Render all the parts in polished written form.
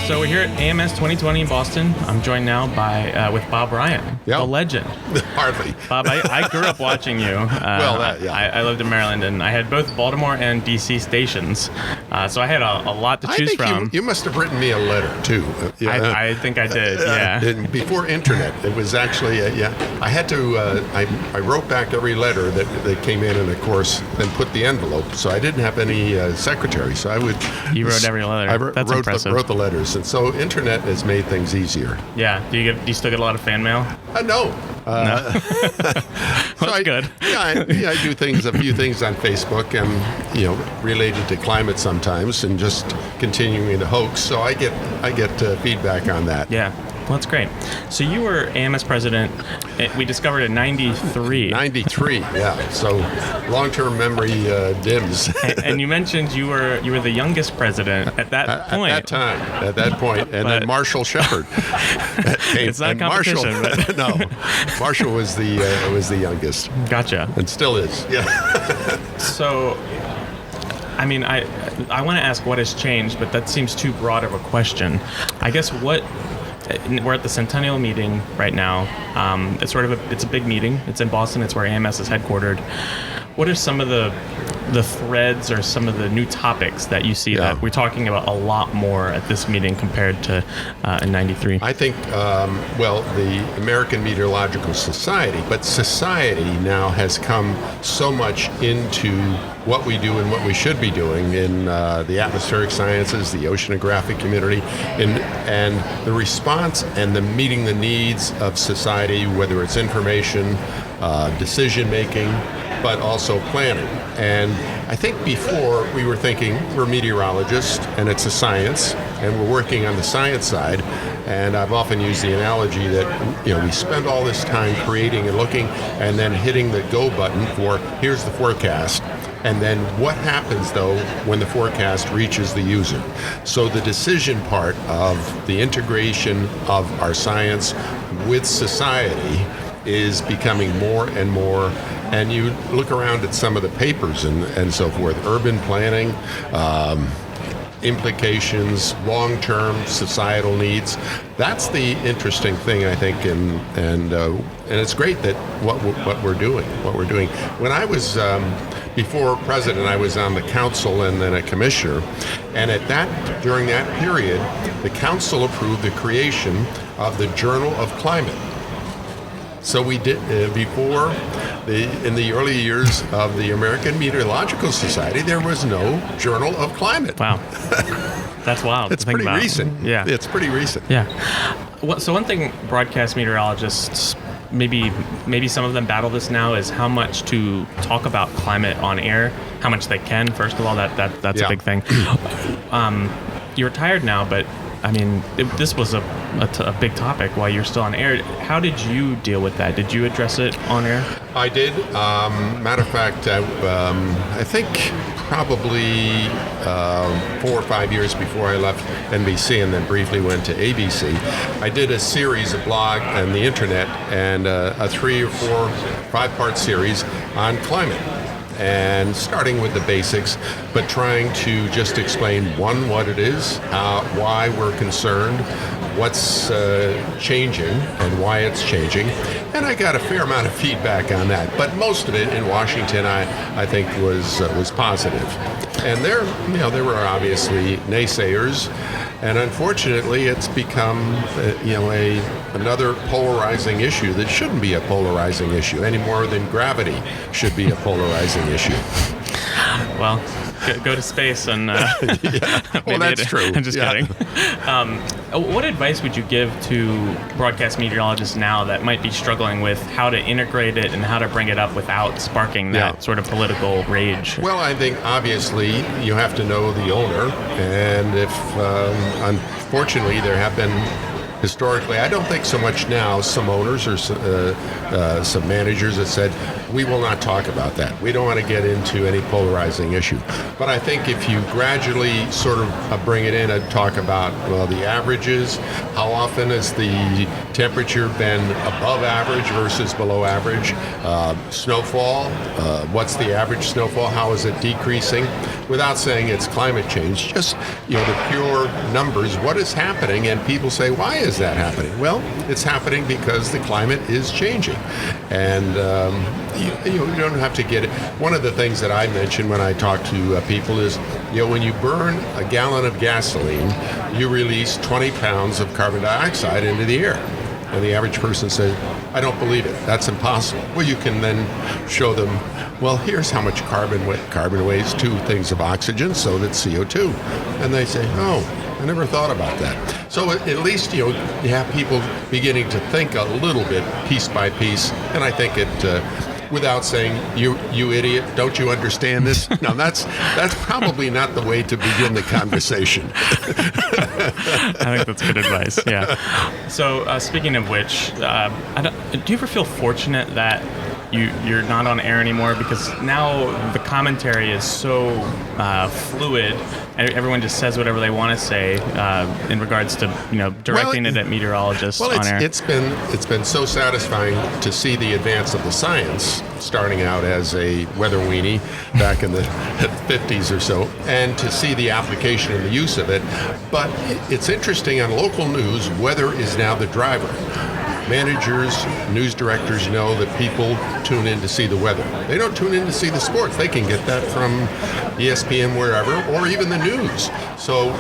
So we're here at AMS 2020 in Boston. I'm joined now with Bob Ryan, the legend. Hardly. Bob, I grew up watching you. I lived in Maryland, and I had both Baltimore and D.C. stations. So I had a lot to choose from. You must have written me a letter, too. I think I did, yeah. Before internet, it was actually, I had to, I wrote back every letter that came in, and of course, then put the envelope. So I didn't have any secretary, so I would... You wrote every letter. That's impressive. Wrote the letters, and so internet has made things easier. Yeah. Do you still get a lot of fan mail? No. No. That's good. I do a few things on Facebook, and related to climate sometimes, and just continuing the hoax. So I get feedback on that. Yeah. Well, that's great. So you were AMS president, we discovered in 93. 93, yeah. So long-term memory dims. And you mentioned you were the youngest president at that point. At that point. And then Marshall Shepard came. It's not a competition. But no. Marshall was the youngest. Gotcha. And still is, yeah. So... I mean, I want to ask what has changed, but that seems too broad of a question. I guess we're at the Centennial meeting right now. It's a big meeting. It's in Boston. It's where AMS is headquartered. What are some of the threads or some of the new topics that you see that we're talking about a lot more at this meeting compared to in 93? I think, the American Meteorological Society, but society now has come so much into what we do and what we should be doing in the atmospheric sciences, the oceanographic community, and the response and the meeting the needs of society, whether it's information, decision making, but also planning. And I think before we were thinking we're meteorologists and it's a science and we're working on the science side. And I've often used the analogy that we spend all this time creating and looking and then hitting the go button for here's the forecast. And then what happens, though, when the forecast reaches the user? So the decision part of the integration of our science with society is becoming more and more. And you look around at some of the papers and so forth, urban planning, implications, long-term societal needs. That's the interesting thing, I think, and it's great that what we're doing. When I was before president, I was on the council and then a commissioner, and during that period, the council approved the creation of the Journal of Climate. So we did before. In the early years of the American Meteorological Society, there was no Journal of Climate. Wow. That's wild. It's pretty recent. Yeah. It's pretty recent. Yeah. So one thing broadcast meteorologists, maybe some of them battle this now, is how much to talk about climate on air, how much they can. First of all, that's a big thing. You're retired now, but I mean, this was a big topic while you're still on air. How did you deal with that? Did you address it on air? I did. Matter of fact, I think probably 4 or 5 years before I left NBC and then briefly went to ABC, I did a series, a blog on the internet, and a 3 or 4, 5-part series on climate. And starting with the basics, but trying to just explain, one, what it is, why we're concerned, what's changing, and why it's changing. And I got a fair amount of feedback on that, but most of it in Washington, I think, was positive. And there were obviously naysayers, and unfortunately, it's become another polarizing issue that shouldn't be a polarizing issue any more than gravity should be a polarizing issue. Well, go to space and well, that's true. I'm just kidding. What advice would you give to broadcast meteorologists now that might be struggling with how to integrate it and how to bring it up without sparking that sort of political rage? Well, I think obviously you have to know the owner, and if unfortunately there have been historically. I don't think so much now. Some owners or some managers have said, we will not talk about that. We don't want to get into any polarizing issue. But I think if you gradually sort of bring it in and talk about, well, the averages, how often has the temperature been above average versus below average? Snowfall, what's the average snowfall? How is it decreasing? Without saying it's climate change, just the pure numbers, what is happening? And people say, why is that happening? Well, it's happening because the climate is changing. And you don't have to get it. One of the things that I mention when I talk to people is, when you burn a gallon of gasoline, you release 20 pounds of carbon dioxide into the air. And the average person says, I don't believe it. That's impossible. Well, you can then show them, well, here's how much carbon weighs 2 things of oxygen, so that's CO2. And they say, oh, I never thought about that. So at least, you have people beginning to think a little bit piece by piece. And I think without saying, you idiot, don't you understand this? No, that's probably not the way to begin the conversation. I think that's good advice, yeah. So speaking of which, do you ever feel fortunate that you're not on air anymore? Because now the commentary is so fluid, and everyone just says whatever they want to say in regards to directing it at meteorologists on air. It's been so satisfying to see the advance of the science, starting out as a weather weenie back in the 50s or so, and to see the application and the use of it. But it's interesting, on local news, weather is now the driver. Managers, news directors know that people tune in to see the weather. They don't tune in to see the sports. They can get that from ESPN, wherever, or even the news. So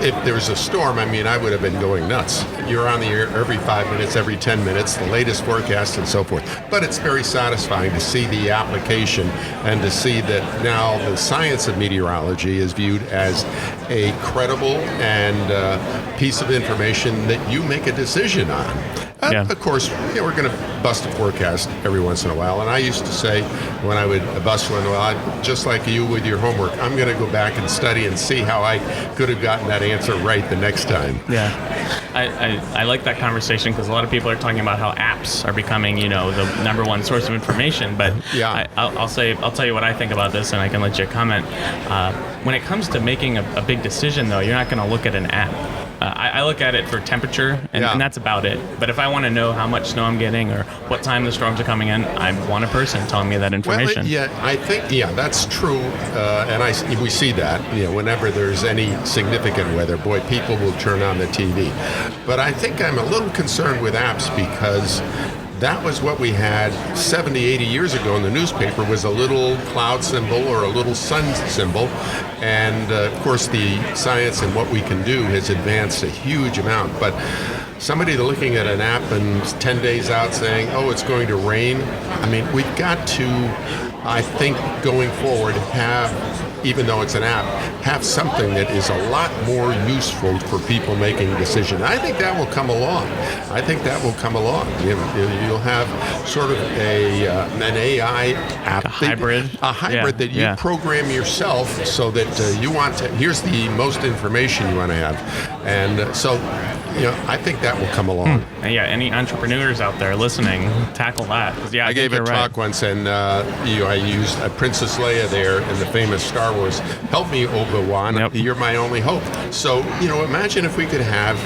if there's a storm, I would have been going nuts. You're on the air every 5 minutes, every 10 minutes, the latest forecast and so forth. But it's very satisfying to see the application and to see that now the science of meteorology is viewed as a credible and piece of information that you make a decision on. Of course, we're going to bust a forecast every once in a while. And I used to say, when I would bust one, well, just like you with your homework, I'm going to go back and study and see how I could have gotten that answer right the next time. Yeah. I like that conversation because a lot of people are talking about how apps are becoming, the number one source of information. But yeah. I'll tell you what I think about this, and I can let you comment. When it comes to making a big decision, though, you're not going to look at an app. I look at it for temperature, and that's about it. But if I want to know how much snow I'm getting or what time the storms are coming in, I want a person telling me that information. Well, I think, that's true. And we see that, whenever there's any significant weather, boy, people will turn on the TV. But I think I'm a little concerned with apps because that was what we had 70, 80 years ago in the newspaper, was a little cloud symbol or a little sun symbol. And of course, the science and what we can do has advanced a huge amount. But somebody looking at an app and 10 days out saying, oh, it's going to rain. We've got to, I think, going forward, even though it's an app, have something that is a lot more useful for people making decisions. I think that will come along. You'll have sort of an AI app. A hybrid that you program yourself so that here's the most information you want to have. And so, I think that will come along. Any entrepreneurs out there listening, tackle that. I gave a talk once, and I used Princess Leia there in the famous Star Wars. Help me, Obi-Wan. Yep. You're my only hope. So, imagine if we could have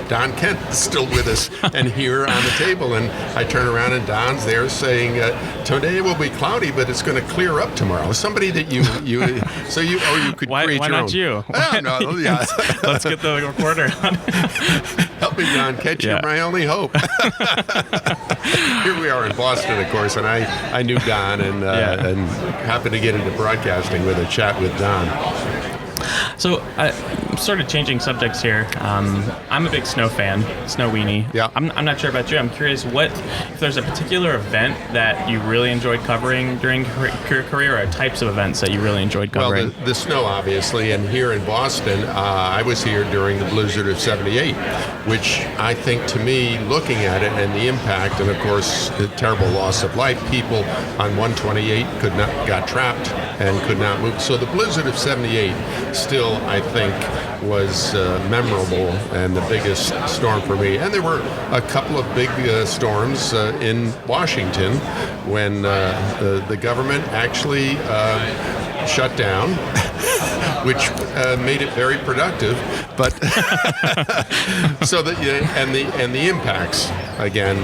Don Kent still with us and here on the table, and I turn around and Don's there saying, today will be cloudy, but it's going to clear up tomorrow. Somebody that you could create why your not own. You? No, yeah. Let's get the reporter on. Help me, Don Kent. You're my only hope. Here we are in Boston, of course, and I knew Don and happened to get into broadcasting with a chat with Don. So, I'm sort of changing subjects here. I'm a big snow fan, snow weenie. Yeah. I'm not sure about you. I'm curious if there's a particular event that you really enjoyed covering during your career, or types of events that you really enjoyed covering. Well, the snow, obviously, and here in Boston, I was here during the blizzard of '78, which I think, to me, looking at it and the impact, and of course the terrible loss of life, people on 128 got trapped and could not move. So the blizzard of '78 still still, I think, was memorable and the biggest storm for me. And there were a couple of big storms in Washington when the government actually shut down, which made it very productive. But so that and the impacts again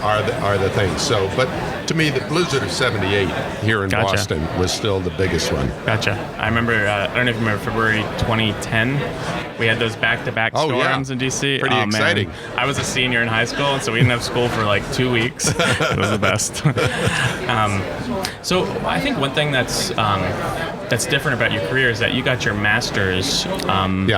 are the things. So, but to me, the blizzard of '78 here in Boston was still the biggest one. Gotcha. I remember. I don't know if you remember February 2010. We had those back-to-back storms in DC. Pretty exciting. Man. I was a senior in high school, and so we didn't have school for like 2 weeks. It was the best. So I think one thing that's different about your career is that you got your master's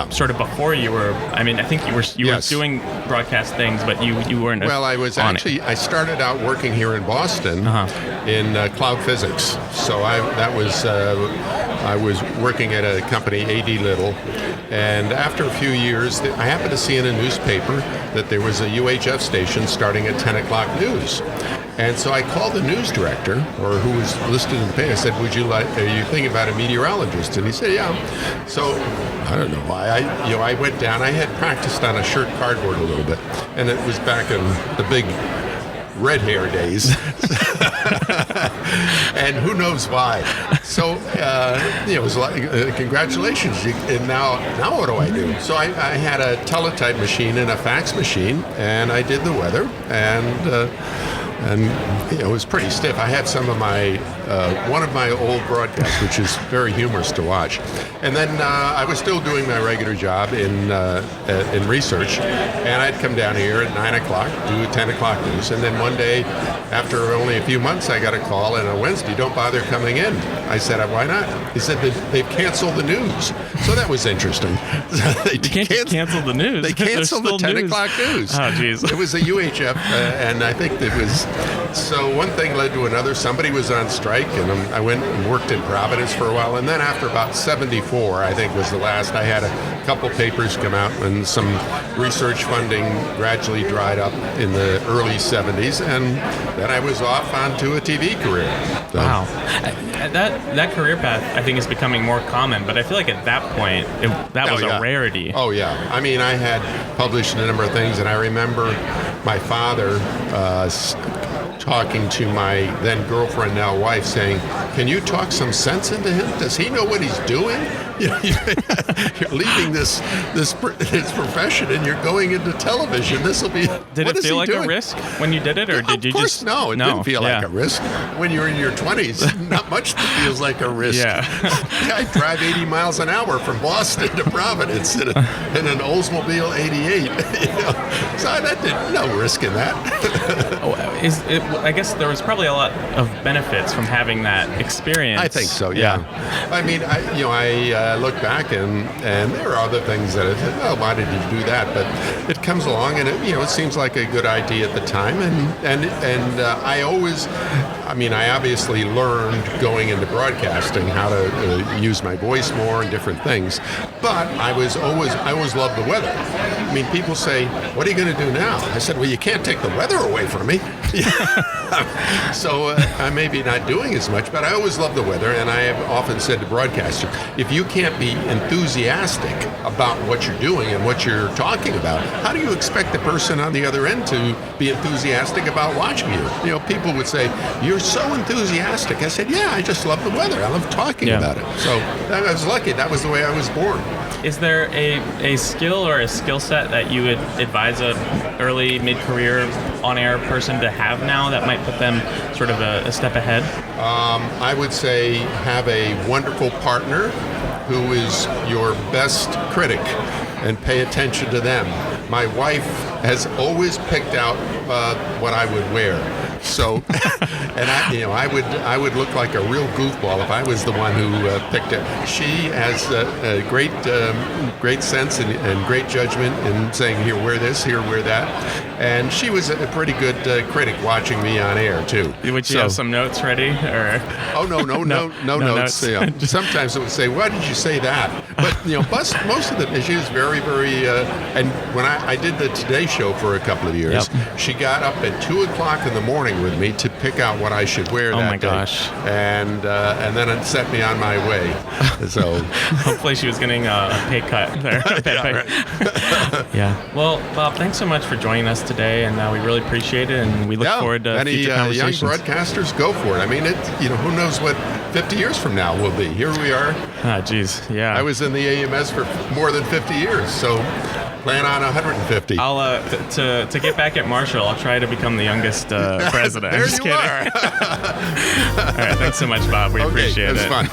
sort of before you were. I mean, I think you were doing broadcast things, but you weren't. Well, I started out working here in Boston in cloud physics. So I was working at a company, AD Little, and after a few years, I happened to see in a newspaper that there was a UHF station starting at 10 o'clock news. And so I called the news director, or who was listed in the paper. I said, are you thinking about a meteorologist? And he said, yeah. So I don't know why. I went down. I had practiced on a shirt cardboard a little bit, and it was back in the big red hair days. And who knows why. So, it was like, congratulations. And now what do I do? So I had a teletype machine and a fax machine, and I did the weather, and it was pretty stiff. I had some of my one of my old broadcasts, which is very humorous to watch, and then I was still doing my regular job in research, and I'd come down here at 9 o'clock, do 10 o'clock news, and then one day, after only a few months, I got a call on a Wednesday, don't bother coming in. I said, why not? He said, they've canceled the news. So that was interesting. They canceled the news. They canceled the 10 o'clock news. Oh, geez. It was a UHF, and I think it was. So one thing led to another. Somebody was on strike, and I went and worked in Providence for a while. And then after about 74, I think was the last, I had a couple papers come out, and some research funding gradually dried up in the early 70s. And then I was off onto a TV career. So. Wow. That career path, I think, is becoming more common. But I feel like at that point, that was a rarity. Oh, yeah. I mean, I had published a number of things, and I remember my father talking to my then girlfriend, now wife, saying, can you talk some sense into him? Does he know what he's doing? You're leaving this profession and you're going into television. This will be. Did it feel like a risk when you did it, or did you just? No, it didn't feel like a risk. When you're in your 20s, not much feels like a risk. Yeah. I drive 80 miles an hour from Boston to Providence in an Oldsmobile 88. So that did no risk in that. I guess there was probably a lot of benefits from having that experience. I think so. Yeah. I mean, I look back and there are other things that I said, well, why did you do that? But it comes along and it seems like a good idea at the time. And I always, I obviously learned going into broadcasting how to use my voice more and different things. But I always loved the weather. I mean, people say, what are you going to do now? I said, well, you can't take the weather away from me. So I may be not doing as much, but I always love the weather, and I have often said to broadcasters, if you can't be enthusiastic about what you're doing and what you're talking about, how do you expect the person on the other end to be enthusiastic about watching you? People would say, you're so enthusiastic. I said, yeah, I just love the weather. I love talking about it. So I was lucky. That was the way I was born. Is there a skill or a skill set that you would advise a early, mid-career on-air person to have now that might put them sort of a step ahead? I would say have a wonderful partner who is your best critic and pay attention to them. My wife has always picked out what I would wear. So, and I would look like a real goofball if I was the one who picked it. She has a great sense and great judgment in saying, here, wear this, here, wear that. And she was a pretty good critic watching me on air, too. Would you have some notes ready? Or? Oh, no notes. Sometimes it would say, why did you say that? But, most of the, she was very, very, and when I did the Today Show for a couple of years, she got up at 2 o'clock in the morning morning with me to pick out what I should wear that my day. gosh. And then it set me on my way. So hopefully she was getting a pay cut there. Yeah. Well, Bob, thanks so much for joining us today, and we really appreciate it, and we look forward to future conversations. Young broadcasters, go for it. I mean, who knows what 50 years from now will be. Here we are. Ah, geez, yeah. I was in the AMS for more than 50 years, so plan on 150. I'll to get back at Marshall, I'll try to become the youngest president. There I'm just you kidding. are. All right, thanks so much, Bob. We appreciate it. It was fun.